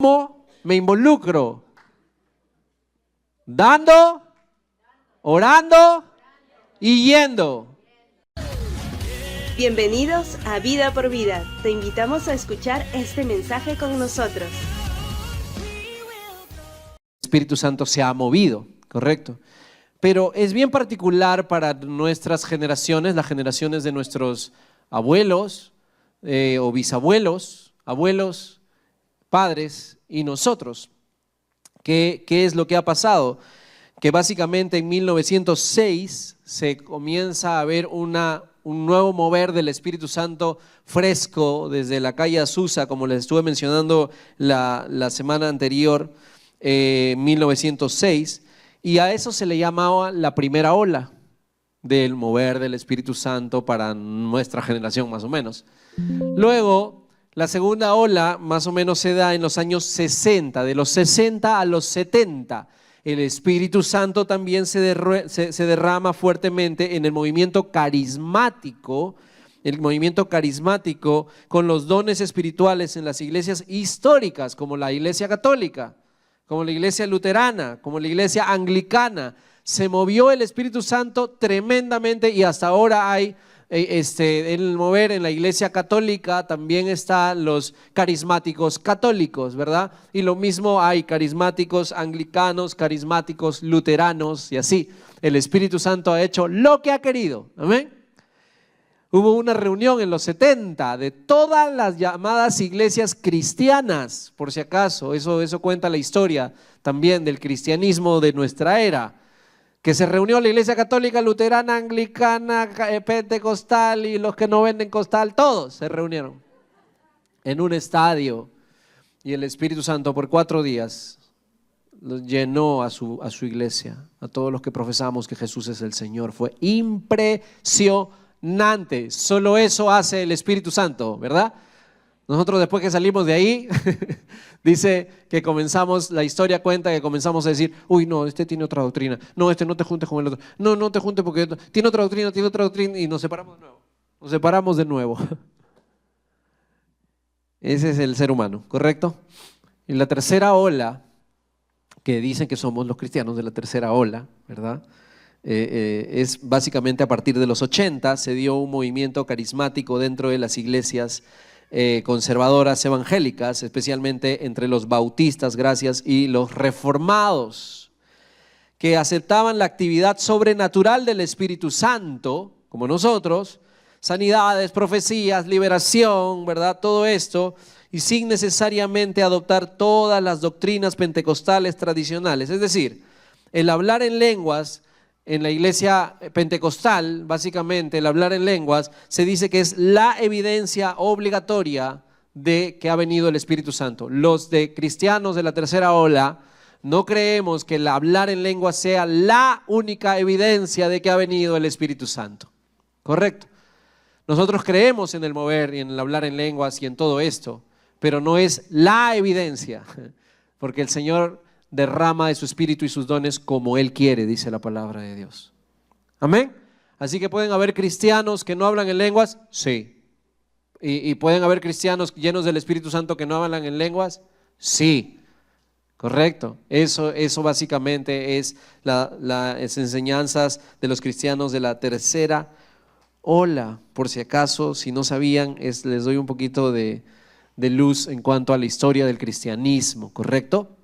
¿Cómo me involucro? Dando, orando y yendo. Bienvenidos a Vida por Vida. Te invitamos a escuchar este mensaje con nosotros. El Espíritu Santo se ha movido, correcto. Pero es bien particular para nuestras generaciones, las generaciones de nuestros abuelos o bisabuelos, abuelos, padres y nosotros. ¿Qué es lo que ha pasado? Que básicamente en 1906 se comienza a ver un nuevo mover del Espíritu Santo fresco desde la calle Azusa, como les estuve mencionando la semana anterior, 1906, y a eso se le llamaba la primera ola del mover del Espíritu Santo para nuestra generación más o menos. Luego, la segunda ola más o menos se da en los años 60, de los 60 a los 70. El Espíritu Santo también se derrama fuertemente en el movimiento carismático con los dones espirituales en las iglesias históricas, como la iglesia católica, como la iglesia luterana, como la iglesia anglicana. Se movió el Espíritu Santo tremendamente y hasta ahora hay el mover en la iglesia católica. También están los carismáticos católicos, ¿verdad? Y lo mismo hay carismáticos anglicanos, carismáticos luteranos y así. El Espíritu Santo ha hecho lo que ha querido, amén. Hubo una reunión en los 70 de todas las llamadas iglesias cristianas, por si acaso, eso cuenta la historia también del cristianismo de nuestra era, que se reunió la iglesia católica, luterana, anglicana, pentecostal y los que no venden costal, todos se reunieron en un estadio y el Espíritu Santo por 4 días los llenó a su iglesia, a todos los que profesamos que Jesús es el Señor. Fue impresionante. Solo eso hace el Espíritu Santo, ¿verdad? Nosotros después que salimos de ahí, dice que la historia cuenta que comenzamos a decir, uy, no, este tiene otra doctrina, no, este no te juntes con el otro, no te juntes porque tiene otra doctrina, y nos separamos de nuevo. Ese es el ser humano, ¿correcto? Y la tercera ola, que dicen que somos los cristianos de la tercera ola, ¿verdad? Es básicamente a partir de los 80 se dio un movimiento carismático dentro de las iglesias conservadoras evangélicas, especialmente entre los bautistas, gracias, y los reformados, que aceptaban la actividad sobrenatural del Espíritu Santo, como nosotros, sanidades, profecías, liberación, ¿verdad? Todo esto, y sin necesariamente adoptar todas las doctrinas pentecostales tradicionales. Es decir, el hablar en lenguas en la iglesia pentecostal, básicamente el hablar en lenguas se dice que es la evidencia obligatoria de que ha venido el Espíritu Santo. Los de cristianos de la tercera ola no creemos que el hablar en lenguas sea la única evidencia de que ha venido el Espíritu Santo, ¿correcto? Nosotros creemos en el mover y en el hablar en lenguas y en todo esto, pero no es la evidencia, porque el Señor derrama de su Espíritu y sus dones como Él quiere, dice la palabra de Dios. Amén. Así que pueden haber cristianos que no hablan en lenguas, sí. Y pueden haber cristianos llenos del Espíritu Santo que no hablan en lenguas, sí. Correcto. Eso básicamente es las enseñanzas de los cristianos de la tercera ola. Por si acaso, si no sabían, les doy un poquito de luz en cuanto a la historia del cristianismo, ¿correcto?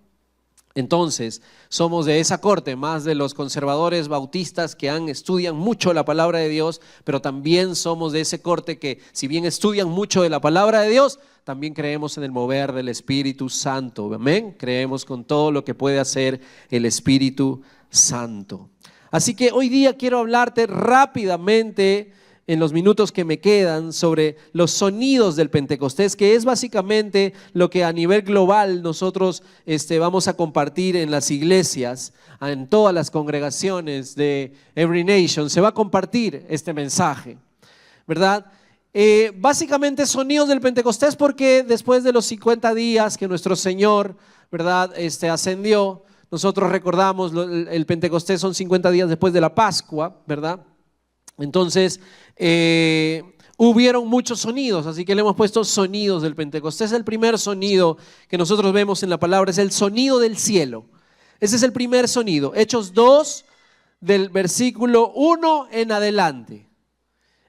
Entonces, somos de esa corte, más de los conservadores bautistas que estudian mucho la palabra de Dios, pero también somos de ese corte que, si bien estudian mucho de la palabra de Dios, también creemos en el mover del Espíritu Santo. Amén. Creemos con todo lo que puede hacer el Espíritu Santo. Así que hoy día quiero hablarte rápidamente, en los minutos que me quedan, sobre los sonidos del Pentecostés, que es básicamente lo que a nivel global nosotros vamos a compartir en las iglesias, en todas las congregaciones de Every Nation. Se va a compartir este mensaje, ¿verdad? Básicamente sonidos del Pentecostés, porque después de los 50 días que nuestro Señor, ¿verdad?, ascendió, nosotros recordamos el Pentecostés son 50 días después de la Pascua, ¿verdad? Entonces, hubieron muchos sonidos, así que le hemos puesto sonidos del Pentecostés. El primer sonido que nosotros vemos en la palabra es el sonido del cielo. Ese es el primer sonido. Hechos 2, del versículo 1 en adelante.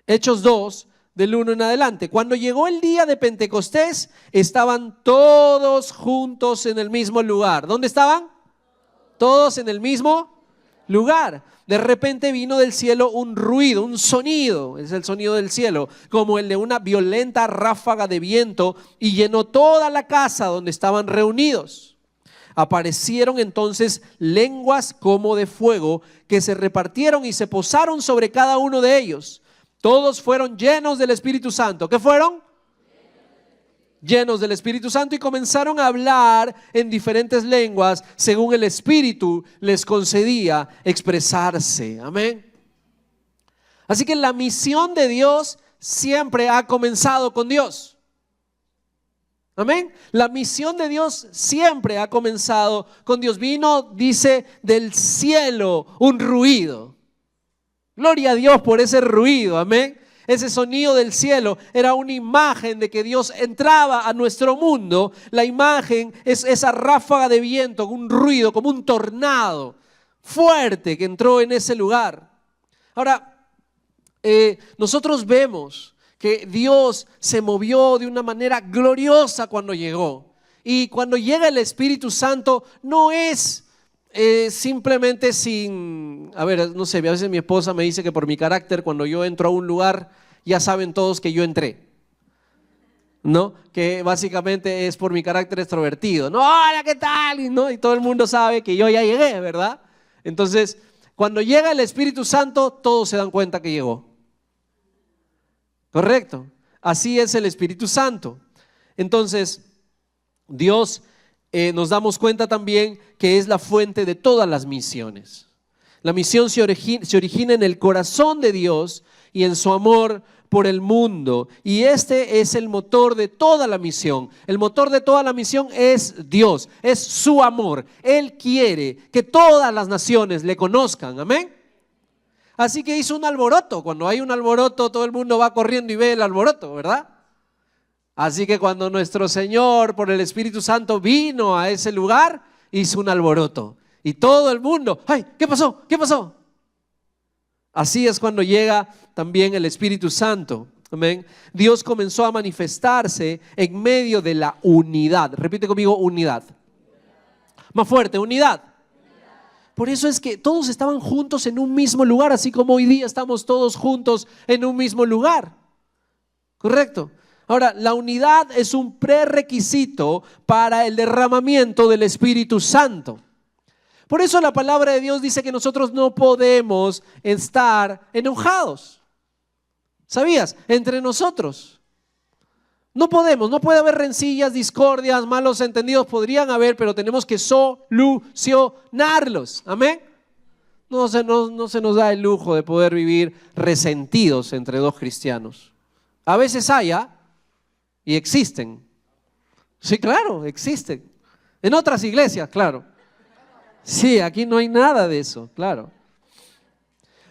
Hechos 2, del 1 en adelante. Cuando llegó el día de Pentecostés, estaban todos juntos en el mismo lugar. ¿Dónde estaban? Todos en el mismo lugar. De repente vino del cielo un ruido, un sonido, es el sonido del cielo, como el de una violenta ráfaga de viento, y llenó toda la casa donde estaban reunidos. Aparecieron entonces lenguas como de fuego que se repartieron y se posaron sobre cada uno de ellos. Todos fueron llenos del Espíritu Santo. ¿Qué fueron? Llenos del Espíritu Santo, y comenzaron a hablar en diferentes lenguas según el Espíritu les concedía expresarse. Amén. Así que la misión de Dios siempre ha comenzado con Dios. Amén. La misión de Dios siempre ha comenzado con Dios. Vino, dice, del cielo un ruido. Gloria a Dios por ese ruido. Amén. Ese sonido del cielo era una imagen de que Dios entraba a nuestro mundo. La imagen es esa ráfaga de viento, un ruido como un tornado fuerte que entró en ese lugar. Ahora, nosotros vemos que Dios se movió de una manera gloriosa cuando llegó. Y cuando llega el Espíritu Santo no es simplemente sin, no sé, a veces mi esposa me dice que por mi carácter, cuando yo entro a un lugar, ya saben todos que yo entré, ¿no? Que básicamente es por mi carácter extrovertido. No, hola, ¿qué tal? Y todo el mundo sabe que yo ya llegué, ¿verdad? Entonces, cuando llega el Espíritu Santo, todos se dan cuenta que llegó. ¿Correcto? Así es el Espíritu Santo. Entonces, Dios nos damos cuenta también que es la fuente de todas las misiones. La misión se origina en el corazón de Dios y en su amor por el mundo. Y este es el motor de toda la misión. El motor de toda la misión es Dios, es su amor. Él quiere que todas las naciones le conozcan. Amén. Así que hizo un alboroto. Cuando hay un alboroto, todo el mundo va corriendo y ve el alboroto, ¿verdad? Así que cuando nuestro Señor por el Espíritu Santo vino a ese lugar, hizo un alboroto. Y todo el mundo, ¡ay! ¿Qué pasó? ¿Qué pasó? Así es cuando llega también el Espíritu Santo. Amén. Dios comenzó a manifestarse en medio de la unidad. Repite conmigo, unidad. Más fuerte, unidad. Por eso es que todos estaban juntos en un mismo lugar, así como hoy día estamos todos juntos en un mismo lugar. ¿Correcto? Ahora, la unidad es un prerequisito para el derramamiento del Espíritu Santo. Por eso la palabra de Dios dice que nosotros no podemos estar enojados. ¿Sabías? Entre nosotros. No podemos, no puede haber rencillas, discordias, malos entendidos. Podrían haber, pero tenemos que solucionarlos. Amén. No se nos da el lujo de poder vivir resentidos entre dos cristianos. A veces y existen. Sí, claro, existen. En otras iglesias, claro. Sí, aquí no hay nada de eso, claro.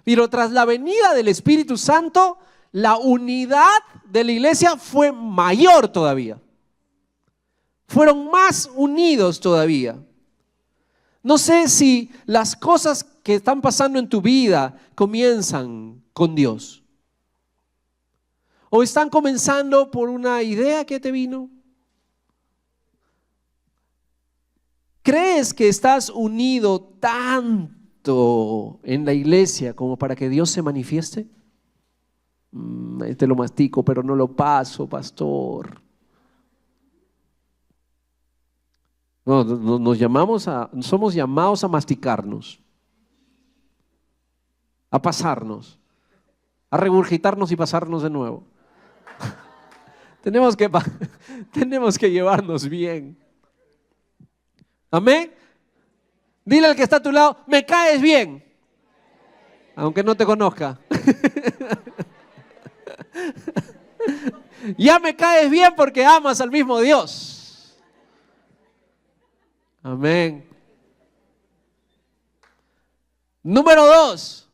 Pero tras la venida del Espíritu Santo, la unidad de la iglesia fue mayor todavía. Fueron más unidos todavía. No sé si las cosas que están pasando en tu vida comienzan con Dios. ¿O están comenzando por una idea que te vino? ¿Crees que estás unido tanto en la iglesia como para que Dios se manifieste? Te lo mastico, pero no lo paso, pastor. No, somos llamados a masticarnos, a pasarnos, a regurgitarnos y pasarnos de nuevo. Tenemos que llevarnos bien. Amén. Dile al que está a tu lado, me caes bien, aunque no te conozca. Ya me caes bien porque amas al mismo Dios. Amén. Número 2,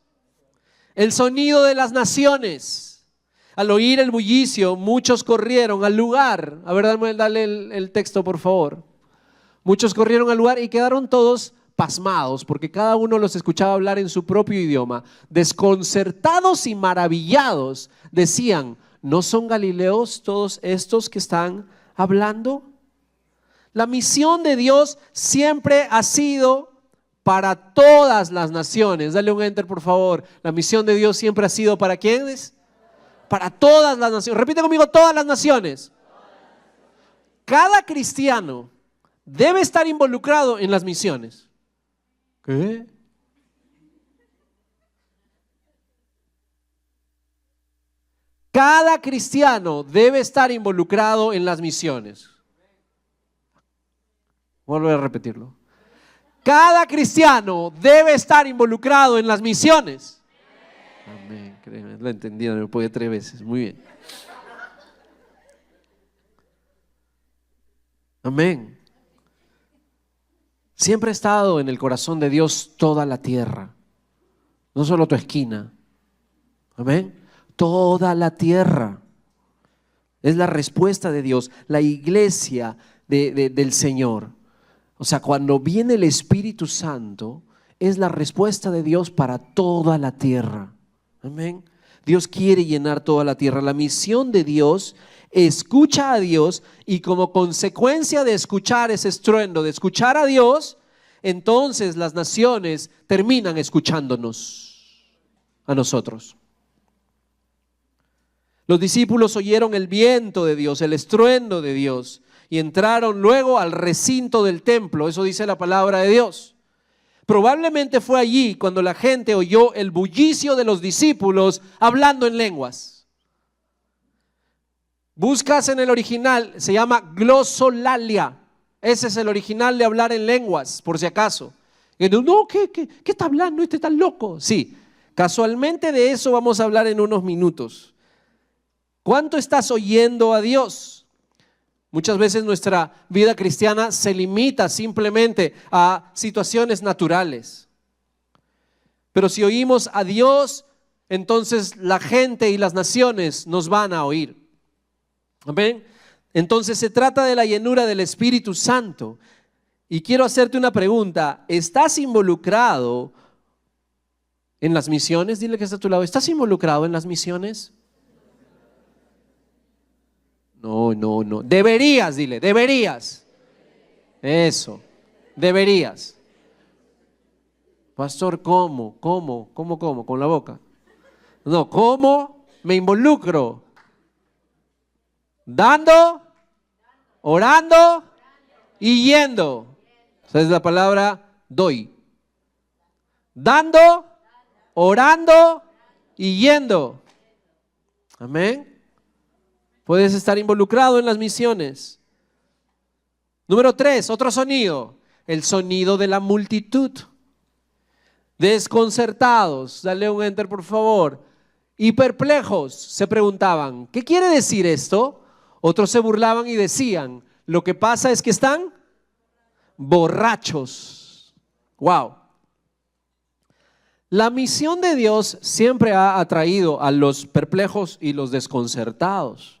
el sonido de las naciones. Al oír el bullicio, muchos corrieron al lugar. A ver, dale el texto, por favor. Muchos corrieron al lugar y quedaron todos pasmados, porque cada uno los escuchaba hablar en su propio idioma. Desconcertados y maravillados, decían: ¿no son galileos todos estos que están hablando? La misión de Dios siempre ha sido para todas las naciones. Dale un enter, por favor. La misión de Dios siempre ha sido ¿para quiénes? Para todas las naciones. Repite conmigo: todas las naciones. Cada cristiano debe estar involucrado en las misiones. ¿Qué? Cada cristiano debe estar involucrado en las misiones. Vuelvo a repetirlo. Cada cristiano debe estar involucrado en las misiones. Amén. Créeme, lo entendí, me lo puede 3 veces. Muy bien. Amén. Siempre ha estado en el corazón de Dios toda la tierra, no solo tu esquina. Amén. Toda la tierra. Es la respuesta de Dios, la iglesia del Señor. O sea, cuando viene el Espíritu Santo, es la respuesta de Dios para toda la tierra. Amén. Dios quiere llenar toda la tierra. La misión de Dios escucha a Dios, y como consecuencia de escuchar ese estruendo, de escuchar a Dios, entonces las naciones terminan escuchándonos a nosotros. Los discípulos oyeron el viento de Dios, el estruendo de Dios, y entraron luego al recinto del templo. Eso dice la palabra de Dios. Probablemente fue allí cuando la gente oyó el bullicio de los discípulos hablando en lenguas. Buscas en el original, se llama glosolalia. Ese es el original de hablar en lenguas, por si acaso. Y no, ¿qué está hablando? Este está loco. Sí, casualmente de eso vamos a hablar en unos minutos. ¿Cuánto estás oyendo a Dios? Muchas veces nuestra vida cristiana se limita simplemente a situaciones naturales. Pero si oímos a Dios, entonces la gente y las naciones nos van a oír. Amén. Entonces se trata de la llenura del Espíritu Santo. Y quiero hacerte una pregunta. ¿Estás involucrado en las misiones? Dile que está a tu lado. ¿Estás involucrado en las misiones? No. Deberías, dile, deberías. Eso, deberías. Pastor, ¿cómo? Con la boca. No, ¿cómo me involucro? Dando, orando y yendo. Esa es la palabra doy. Dando, orando y yendo. Amén. Puedes estar involucrado en las misiones. Número 3, otro sonido. El sonido de la multitud. Desconcertados. Dale un enter, por favor. Y perplejos se preguntaban: ¿qué quiere decir esto? Otros se burlaban y decían: lo que pasa es que están borrachos. Wow. La misión de Dios siempre ha atraído a los perplejos y los desconcertados.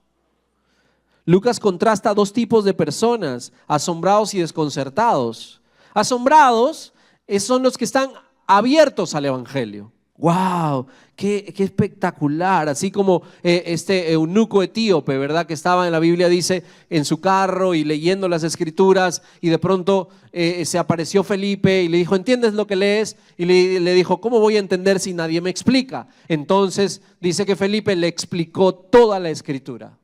Lucas contrasta 2 tipos de personas: asombrados y desconcertados. Asombrados son los que están abiertos al evangelio. ¡Wow! ¡Qué espectacular! Así como este eunuco etíope, ¿verdad? Que estaba en la Biblia, dice, en su carro y leyendo las escrituras, y de pronto se apareció Felipe y le dijo: ¿entiendes lo que lees? Y le dijo: ¿cómo voy a entender si nadie me explica? Entonces dice que Felipe le explicó toda la escritura,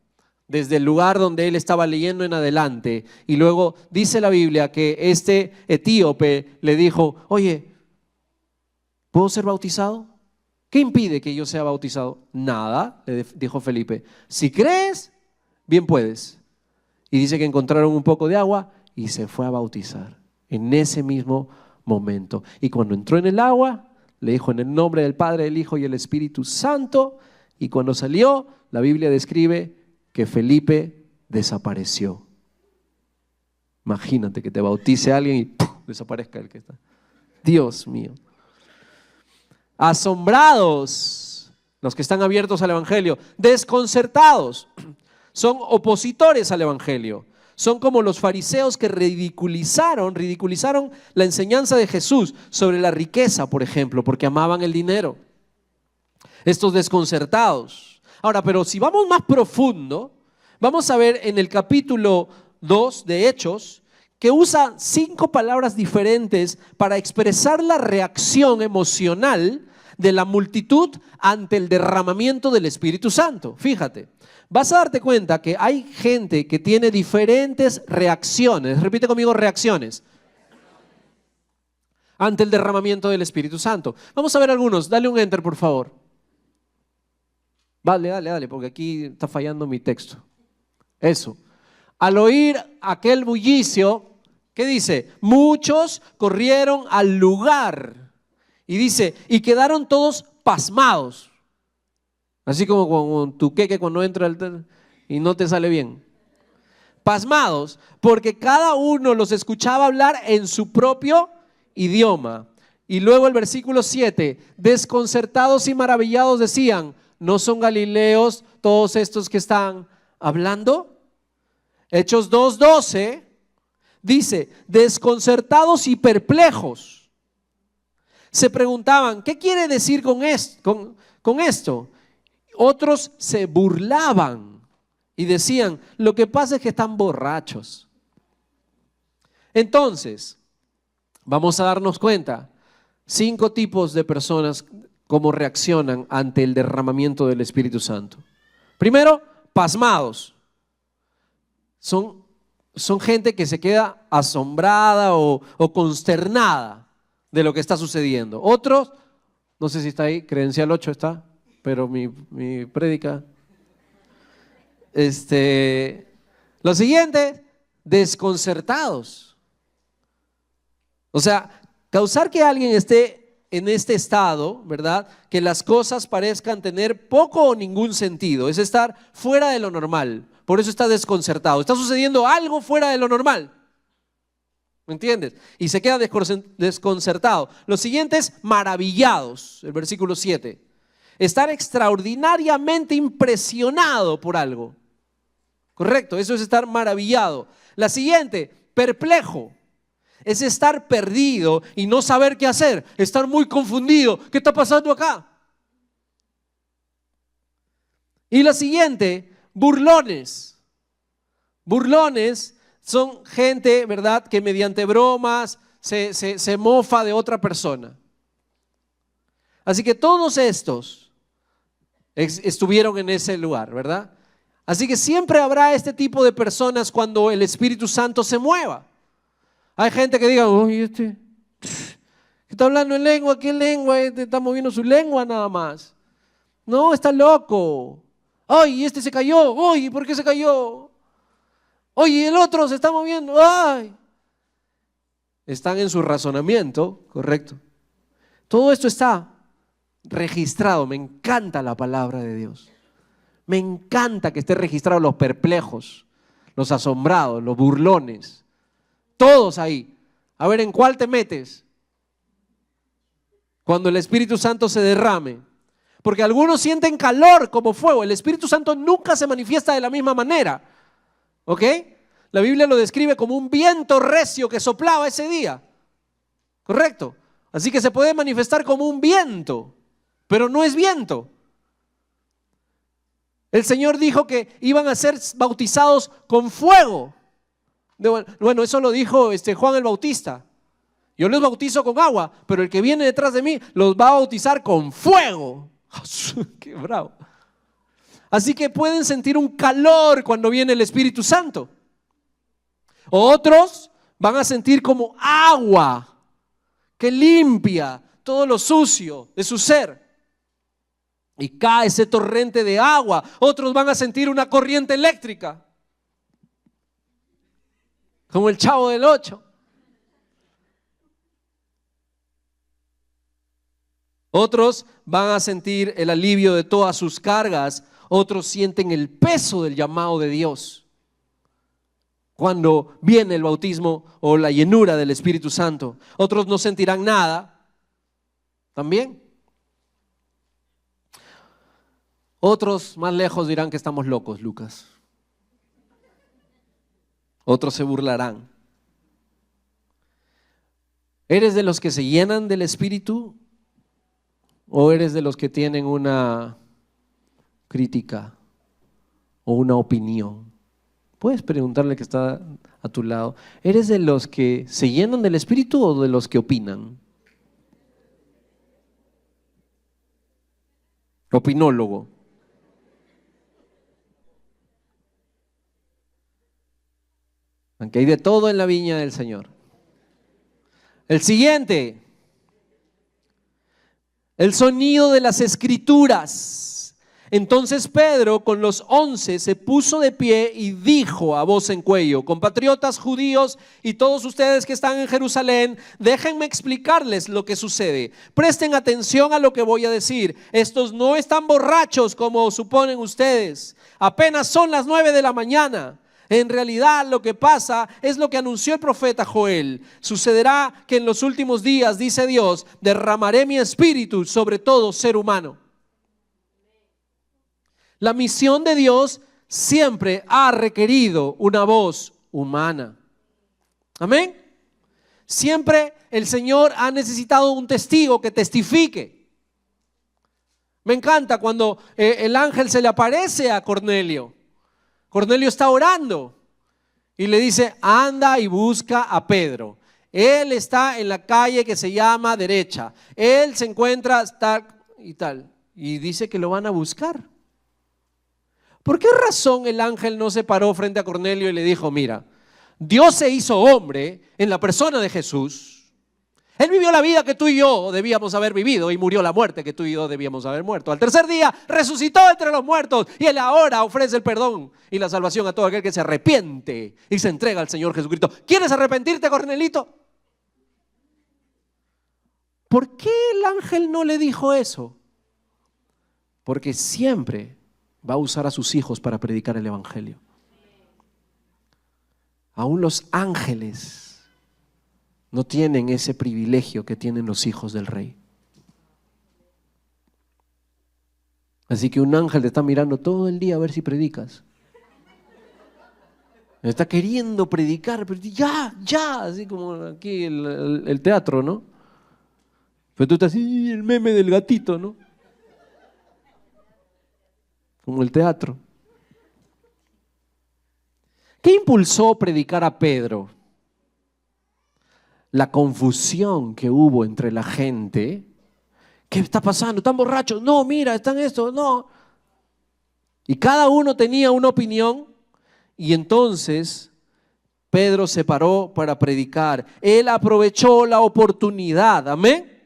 desde el lugar donde él estaba leyendo en adelante. Y luego dice la Biblia que este etíope le dijo: oye, ¿puedo ser bautizado? ¿Qué impide que yo sea bautizado? Nada, le dijo Felipe. Si crees, bien puedes. Y dice que encontraron un poco de agua y se fue a bautizar en ese mismo momento. Y cuando entró en el agua, le dijo: en el nombre del Padre, del Hijo y el Espíritu Santo. Y cuando salió, la Biblia describe que Felipe desapareció. Imagínate que te bautice alguien y ¡pum!, desaparezca el que está. Dios mío. Asombrados los que están abiertos al Evangelio. Desconcertados, son opositores al Evangelio. Son como los fariseos que ridiculizaron la enseñanza de Jesús sobre la riqueza, por ejemplo, porque amaban el dinero. Estos desconcertados. Ahora, pero si vamos más profundo, vamos a ver en el capítulo 2 de Hechos, que usa 5 palabras diferentes para expresar la reacción emocional de la multitud ante el derramamiento del Espíritu Santo. Fíjate, vas a darte cuenta que hay gente que tiene diferentes reacciones. Repite conmigo, reacciones ante el derramamiento del Espíritu Santo. Vamos a ver algunos. Dale un enter, por favor. Dale, porque aquí está fallando mi texto. Eso. Al oír aquel bullicio, ¿qué dice? Muchos corrieron al lugar. Y dice, y quedaron todos pasmados. Así como con tu queque cuando entra y no te sale bien. Pasmados, porque cada uno los escuchaba hablar en su propio idioma. Y luego el versículo 7, desconcertados y maravillados decían, ¿no son galileos todos estos que están hablando? Hechos 2:12 dice, desconcertados y perplejos. Se preguntaban, ¿qué quiere decir con esto? Otros se burlaban y decían, lo que pasa es que están borrachos. Entonces, vamos a darnos cuenta, 5 tipos de personas cómo reaccionan ante el derramamiento del Espíritu Santo. Primero, pasmados. Son gente que se queda asombrada o consternada de lo que está sucediendo. Otros, no sé si está ahí, credencial 8 está, pero mi prédica. Lo siguiente, desconcertados. O sea, causar que alguien esté en este estado, ¿verdad? Que las cosas parezcan tener poco o ningún sentido, es estar fuera de lo normal. Por eso está desconcertado. Está sucediendo algo fuera de lo normal. ¿Me entiendes? Y se queda desconcertado. Lo siguiente es maravillados, el versículo 7. Estar extraordinariamente impresionado por algo. Correcto, eso es estar maravillado. La siguiente, perplejo. Es estar perdido y no saber qué hacer. Estar muy confundido. ¿Qué está pasando acá? Y la siguiente, burlones. Burlones son gente, ¿verdad?, que mediante bromas se mofa de otra persona. Así que todos estos estuvieron en ese lugar, ¿verdad? Así que siempre habrá este tipo de personas cuando el Espíritu Santo se mueva. Hay gente que diga, oye, que está hablando en lengua, ¿qué lengua? Está moviendo su lengua nada más. No, está loco. Ay, este se cayó. Oye, ¿por qué se cayó? Oye, el otro se está moviendo. Ay. Están en su razonamiento, correcto. Todo esto está registrado. Me encanta la palabra de Dios. Me encanta que esté registrado los perplejos, los asombrados, los burlones. Todos ahí. A ver, ¿en cuál te metes? Cuando el Espíritu Santo se derrame. Porque algunos sienten calor como fuego. El Espíritu Santo nunca se manifiesta de la misma manera. ¿Ok? La Biblia lo describe como un viento recio que soplaba ese día. ¿Correcto? Así que se puede manifestar como un viento, pero no es viento. El Señor dijo que iban a ser bautizados con fuego. Bueno, eso lo dijo Juan el Bautista. Yo los bautizo con agua, pero el que viene detrás de mí los va a bautizar con fuego. ¡Qué bravo! Así que pueden sentir un calor cuando viene el Espíritu Santo. Otros van a sentir como agua que limpia todo lo sucio de su ser. Y cae ese torrente de agua. Otros van a sentir una corriente eléctrica, como el Chavo del 8. Otros van a sentir el alivio de todas sus cargas. Otros sienten el peso del llamado de Dios cuando viene el bautismo o la llenura del Espíritu Santo. Otros no sentirán nada también. Otros más lejos dirán que estamos locos, Lucas. Otros se burlarán. ¿Eres de los que se llenan del Espíritu o eres de los que tienen una crítica o una opinión? Puedes preguntarle que está a tu lado. ¿Eres de los que se llenan del Espíritu o de los que opinan? Opinólogo. Aunque hay de todo en la viña del Señor. El siguiente. El sonido de las Escrituras. Entonces Pedro con los 11 se puso de pie y dijo a voz en cuello: compatriotas judíos y todos ustedes que están en Jerusalén, déjenme explicarles lo que sucede. Presten atención a lo que voy a decir. Estos no están borrachos como suponen ustedes. Apenas son las 9 de la mañana. En realidad lo que pasa es lo que anunció el profeta Joel. Sucederá que en los últimos días, dice Dios, derramaré mi espíritu sobre todo ser humano. La misión de Dios siempre ha requerido una voz humana. Amén. Siempre el Señor ha necesitado un testigo que testifique. Me encanta cuando el ángel se le aparece a Cornelio. Cornelio está orando y le dice: anda y busca a Pedro. Él está en la calle que se llama derecha. Él se encuentra tal y tal. Y dice que lo van a buscar. ¿Por qué razón el ángel no se paró frente a Cornelio y le dijo: mira, Dios se hizo hombre en la persona de Jesús? Él vivió la vida que tú y yo debíamos haber vivido y murió la muerte que tú y yo debíamos haber muerto. Al tercer día resucitó entre los muertos y Él ahora ofrece el perdón y la salvación a todo aquel que se arrepiente y se entrega al Señor Jesucristo. ¿Quieres arrepentirte, Cornelito? ¿Por qué el ángel no le dijo eso? Porque siempre va a usar a sus hijos para predicar el evangelio. Aún los ángeles no tienen ese privilegio que tienen los hijos del rey. Así que un ángel te está mirando todo el día a ver si predicas. Está queriendo predicar, pero ya, así como aquí el teatro, ¿no? Pero tú estás así, el meme del gatito, ¿no? Como el teatro. ¿Qué impulsó predicar a Pedro? La confusión que hubo entre la gente. ¿Qué está pasando? ¿Están borrachos? No, mira, están estos, no. Y cada uno tenía una opinión y entonces Pedro se paró para predicar. Él aprovechó la oportunidad, amén.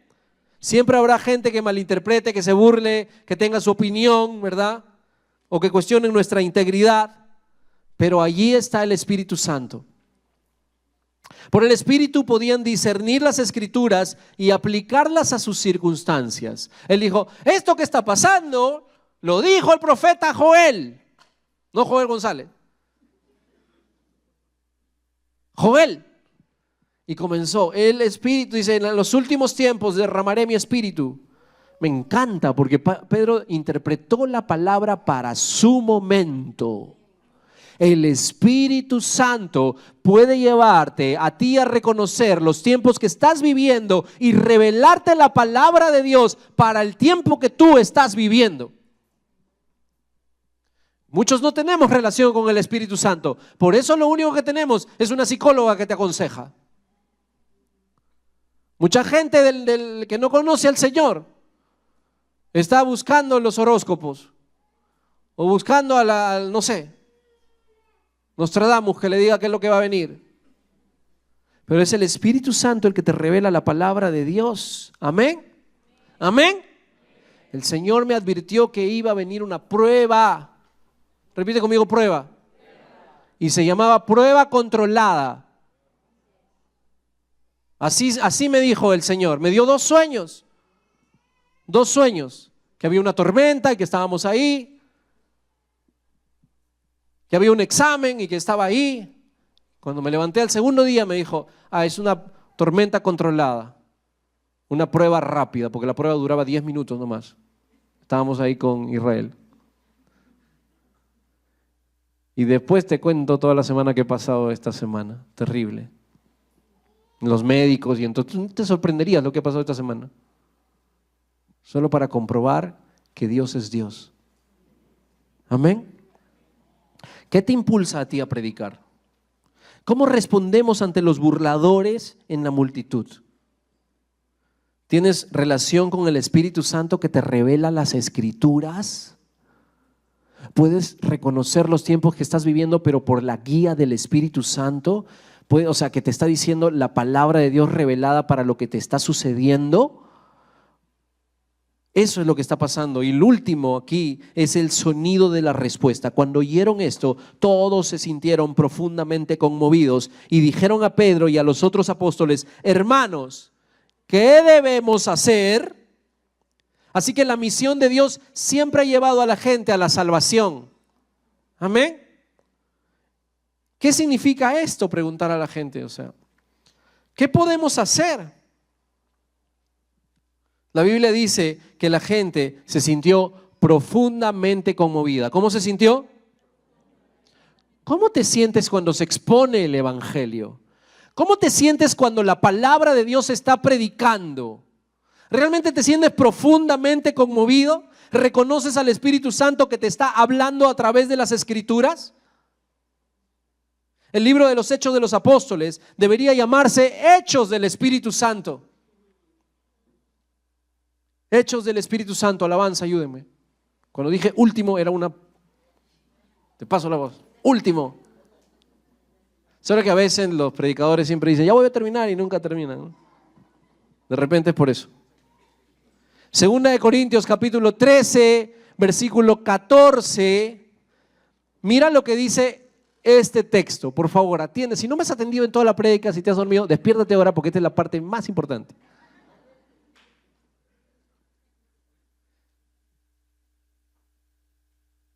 Siempre habrá gente que malinterprete, que se burle, que tenga su opinión, ¿verdad? O que cuestione nuestra integridad. Pero allí está el Espíritu Santo. Por el Espíritu podían discernir las Escrituras y aplicarlas a sus circunstancias. Él dijo: esto que está pasando lo dijo el profeta Joel. No Joel González. Joel. Y comenzó. El Espíritu dice: en los últimos tiempos derramaré mi Espíritu. Me encanta porque Pedro interpretó la palabra para su momento. El Espíritu Santo puede llevarte a ti a reconocer los tiempos que estás viviendo y revelarte la palabra de Dios para el tiempo que tú estás viviendo. Muchos no tenemos relación con el Espíritu Santo. Por eso lo único que tenemos es una psicóloga que te aconseja. Mucha gente del que no conoce al Señor está buscando los horóscopos o buscando no sé, Nostradamus que le diga qué es lo que va a venir. Pero es el Espíritu Santo el que te revela la palabra de Dios. Amén. Amén. El Señor me advirtió que iba a venir una prueba. Repite conmigo: prueba. Y se llamaba prueba controlada. Así me dijo el Señor. Me dio dos sueños. Que había una tormenta y que estábamos ahí. Que había un examen y que estaba ahí. Cuando me levanté al segundo día me dijo: es una tormenta controlada, una prueba rápida, porque la prueba duraba 10 minutos nomás. Estábamos ahí con Israel. Y después te cuento toda la semana que he pasado esta semana. Terrible. Los médicos, y entonces tú te sorprenderías lo que ha pasado esta semana. Solo para comprobar que Dios es Dios. Amén. ¿Qué te impulsa a ti a predicar? ¿Cómo respondemos ante los burladores en la multitud? ¿Tienes relación con el Espíritu Santo que te revela las Escrituras? ¿Puedes reconocer los tiempos que estás viviendo, pero por la guía del Espíritu Santo? O sea, que te está diciendo la palabra de Dios revelada para lo que te está sucediendo. Eso es lo que está pasando. Y el último aquí es el sonido de la respuesta. Cuando oyeron esto, todos se sintieron profundamente conmovidos y dijeron a Pedro y a los otros apóstoles: hermanos, ¿qué debemos hacer? Así que la misión de Dios siempre ha llevado a la gente a la salvación. Amén. ¿Qué significa esto? Preguntar a la gente. O sea, ¿qué podemos hacer? La Biblia dice que la gente se sintió profundamente conmovida. ¿Cómo se sintió? ¿Cómo te sientes cuando se expone el Evangelio? ¿Cómo te sientes cuando la palabra de Dios se está predicando? ¿Realmente te sientes profundamente conmovido? ¿Reconoces al Espíritu Santo que te está hablando a través de las Escrituras? El libro de los Hechos de los Apóstoles debería llamarse Hechos del Espíritu Santo. Hechos del Espíritu Santo, alabanza, ayúdenme. Cuando dije último era una... Te paso la voz. Último. Solo que a veces los predicadores siempre dicen: ya voy a terminar, y nunca terminan, ¿no? De repente es por eso. Segunda de Corintios capítulo 13, versículo 14. Mira lo que dice este texto. Por favor, atiende. Si no me has atendido en toda la prédica, si te has dormido, despiértate ahora, porque esta es la parte más importante.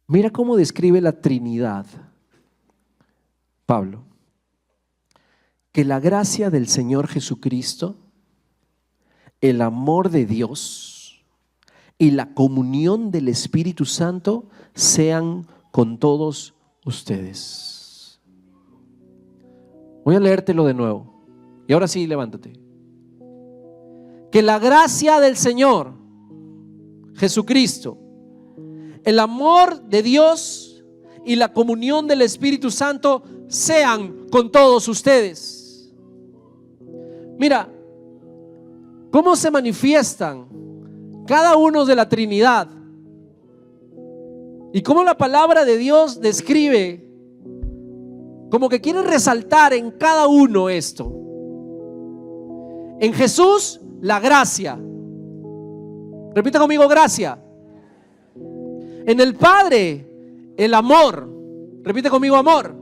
Mira cómo describe la Trinidad Pablo. Que la gracia del Señor Jesucristo, el amor de Dios y la comunión del Espíritu Santo sean con todos ustedes. Voy a leértelo de nuevo. Y ahora sí, levántate. Que la gracia del Señor Jesucristo, el amor de Dios y la comunión del Espíritu Santo sean con todos ustedes. Mira, ¿cómo se manifiestan cada uno de la Trinidad? Y cómo la palabra de Dios describe, como que quiere resaltar en cada uno esto. En Jesús, la gracia. Repita conmigo: gracia. En el Padre, el amor. Repite conmigo: amor.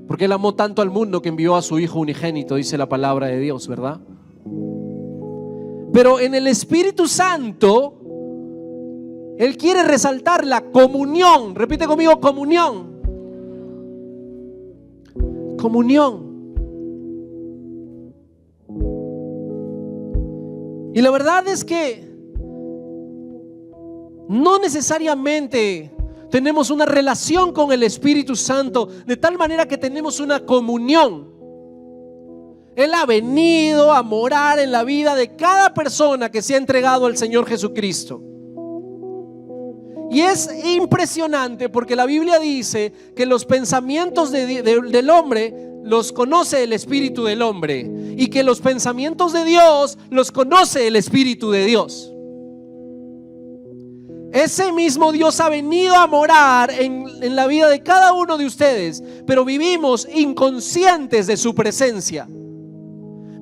Porque Él amó tanto al mundo que envió a su Hijo unigénito, dice la palabra de Dios, ¿verdad? Pero en el Espíritu Santo, Él quiere resaltar la comunión. Repite conmigo: comunión. Comunión. Y la verdad es que no necesariamente tenemos una relación con el Espíritu Santo de tal manera que tenemos una comunión. Él ha venido a morar en la vida de cada persona que se ha entregado al Señor Jesucristo. Y es impresionante porque la Biblia dice que los pensamientos del hombre los conoce el Espíritu del hombre, y que los pensamientos de Dios los conoce el Espíritu de Dios. Ese mismo Dios ha venido a morar en la vida de cada uno de ustedes, pero vivimos inconscientes de su presencia.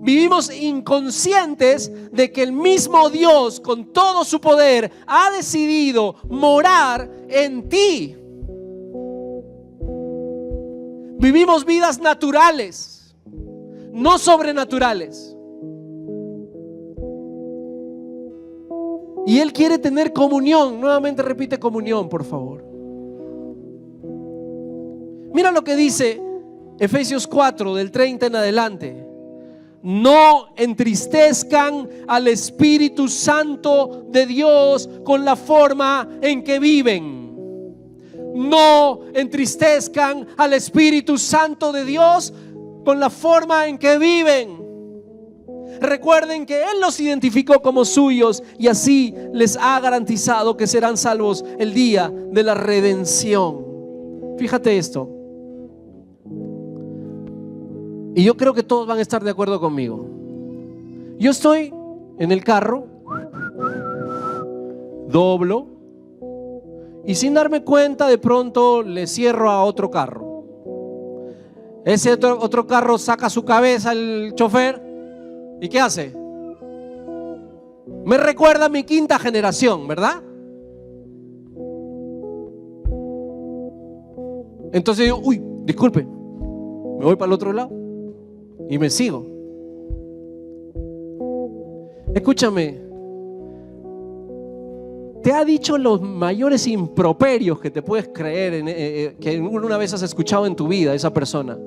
Vivimos inconscientes de que el mismo Dios, con todo su poder, ha decidido morar en ti. Vivimos vidas naturales, no sobrenaturales. Y Él quiere tener comunión. Nuevamente repite: comunión, por favor. Mira lo que dice Efesios 4, del 30 en adelante. No entristezcan al Espíritu Santo de Dios con la forma en que viven. no entristezcan al Espíritu Santo de Dios con la forma en que viven. Recuerden que Él los identificó como suyos y así les ha garantizado que serán salvos el día de la redención. Fíjate esto. Y yo creo que todos van a estar de acuerdo conmigo. Yo estoy en el carro, doblo y sin darme cuenta de pronto le cierro a otro carro. Ese otro carro saca su cabeza, el chofer, ¿y qué hace? Me recuerda a mi quinta generación, ¿verdad? Entonces yo, uy, disculpe, me voy para el otro lado y me sigo. Escúchame, te ha dicho los mayores improperios que te puedes creer, que una vez has escuchado en tu vida esa persona,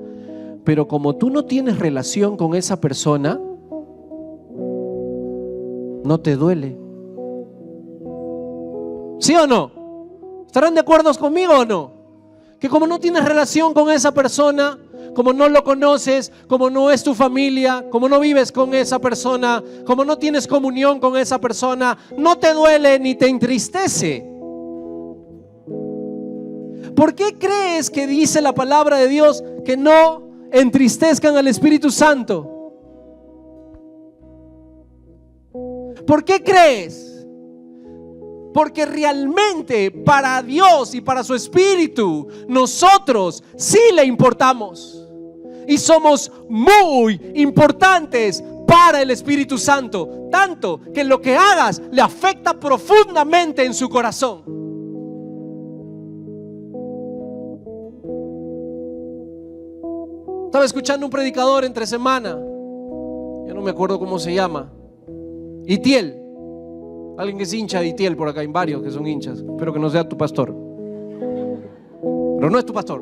pero como tú no tienes relación con esa persona, no te duele. ¿Sí o no? ¿Estarán de acuerdo conmigo o no? Que como no tienes relación con esa persona, como no lo conoces, como no es tu familia, como no vives con esa persona, como no tienes comunión con esa persona, no te duele ni te entristece. ¿Por qué crees que dice la palabra de Dios que no entristezcan al Espíritu Santo? ¿Por qué crees? Porque realmente para Dios y para su Espíritu nosotros sí le importamos y somos muy importantes para el Espíritu Santo, tanto que lo que hagas le afecta profundamente en su corazón. Estaba escuchando un predicador entre semana, yo no me acuerdo cómo se llama, Itiel. Alguien que es hincha de Itiel por acá, hay varios que son hinchas. Espero que no sea tu pastor, pero no es tu pastor.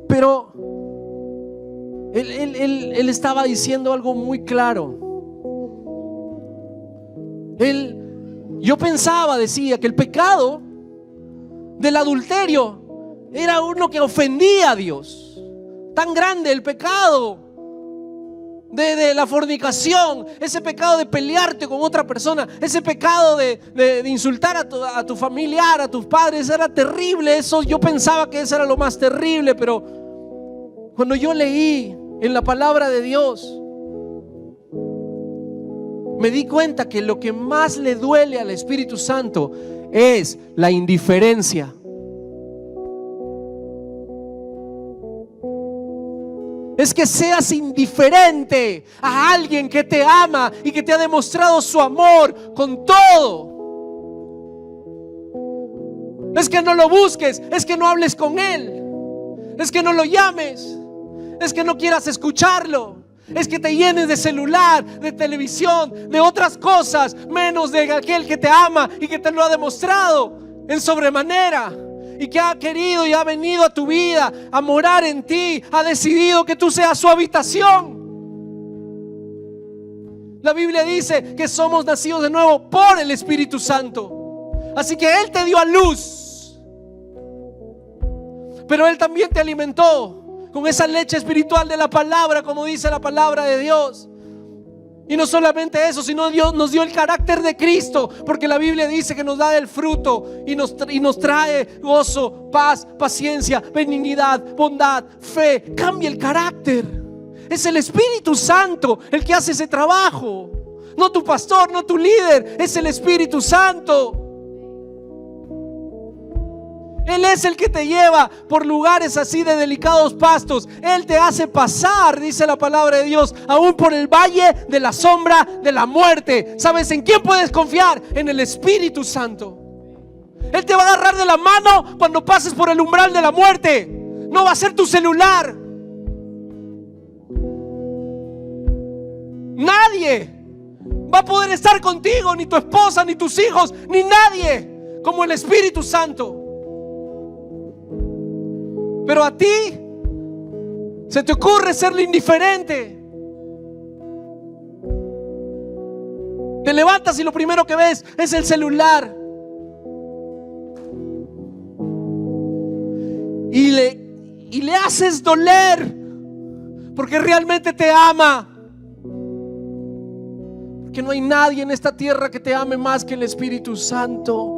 Pero él estaba diciendo algo muy claro. Yo pensaba, decía, que el pecado del adulterio era uno que ofendía a Dios. Tan grande el pecado de la fornicación, ese pecado de pelearte con otra persona, ese pecado de insultar a tu familiar, a tus padres, era terrible. Eso yo pensaba que eso era lo más terrible, pero cuando yo leí en la palabra de Dios, me di cuenta que lo que más le duele al Espíritu Santo es la indiferencia. Es que seas indiferente a alguien que te ama y que te ha demostrado su amor con todo. Es que no lo busques, es que no hables con él, es que no lo llames, es que no quieras escucharlo, es que te llenes de celular, de televisión, de otras cosas, menos de aquel que te ama y que te lo ha demostrado en sobremanera. Y que ha querido y ha venido a tu vida a morar en ti, ha decidido que tú seas su habitación. La Biblia dice que somos nacidos de nuevo por el Espíritu Santo. Así que Él te dio a luz, pero Él también te alimentó con esa leche espiritual de la palabra, como dice la palabra de Dios. Y no solamente eso, sino Dios nos dio el carácter de Cristo, porque la Biblia dice que nos da el fruto y nos trae gozo, paz, paciencia, benignidad, bondad, fe. Cambia el carácter. Es el Espíritu Santo el que hace ese trabajo, no tu pastor, no tu líder, es el Espíritu Santo. Él es el que te lleva por lugares así de delicados pastos. Él te hace pasar, dice la palabra de Dios, aún por el valle de la sombra de la muerte. ¿Sabes en quién puedes confiar? En el Espíritu Santo. Él te va a agarrar de la mano cuando pases por el umbral de la muerte. No va a ser tu celular. Nadie va a poder estar contigo, ni tu esposa, ni tus hijos, ni nadie como el Espíritu Santo. Pero a ti se te ocurre serle indiferente. Te levantas y lo primero que ves es el celular. y le haces doler, porque realmente te ama. Porque no hay nadie en esta tierra que te ame más que el Espíritu Santo.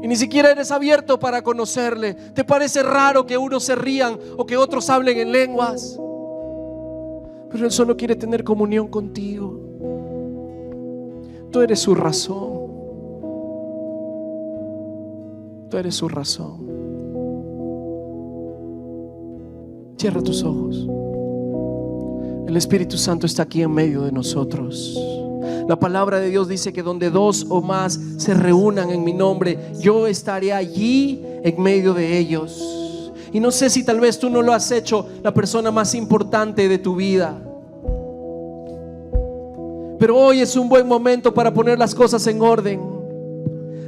Y ni siquiera eres abierto para conocerle. Te parece raro que unos se rían o que otros hablen en lenguas, pero Él solo quiere tener comunión contigo. Tú eres su razón. Tú eres su razón. Cierra tus ojos. El Espíritu Santo está aquí en medio de nosotros. La palabra de Dios dice que donde dos o más se reúnan en mi nombre, yo estaré allí en medio de ellos. Y no sé si tal vez tú no lo has hecho la persona más importante de tu vida, pero hoy es un buen momento para poner las cosas en orden,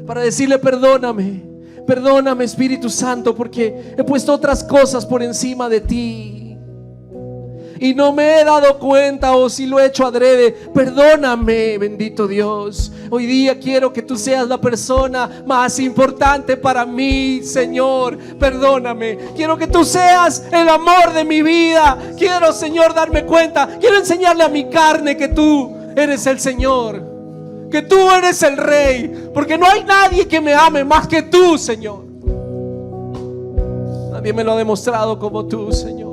para decirle: perdóname, perdóname, Espíritu Santo, porque he puesto otras cosas por encima de ti y no me he dado cuenta, o si lo he hecho adrede. Perdóname, bendito Dios. Hoy día quiero que tú seas la persona más importante para mí, Señor. Perdóname. Quiero que tú seas el amor de mi vida. Quiero, Señor, darme cuenta. Quiero enseñarle a mi carne que tú eres el Señor, que tú eres el Rey, porque no hay nadie que me ame más que tú, Señor. Nadie me lo ha demostrado como tú, Señor.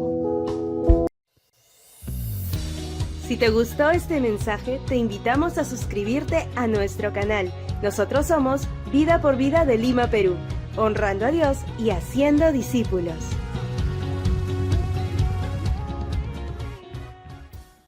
Si te gustó este mensaje, te invitamos a suscribirte a nuestro canal. Nosotros somos Vida por Vida de Lima, Perú, honrando a Dios y haciendo discípulos.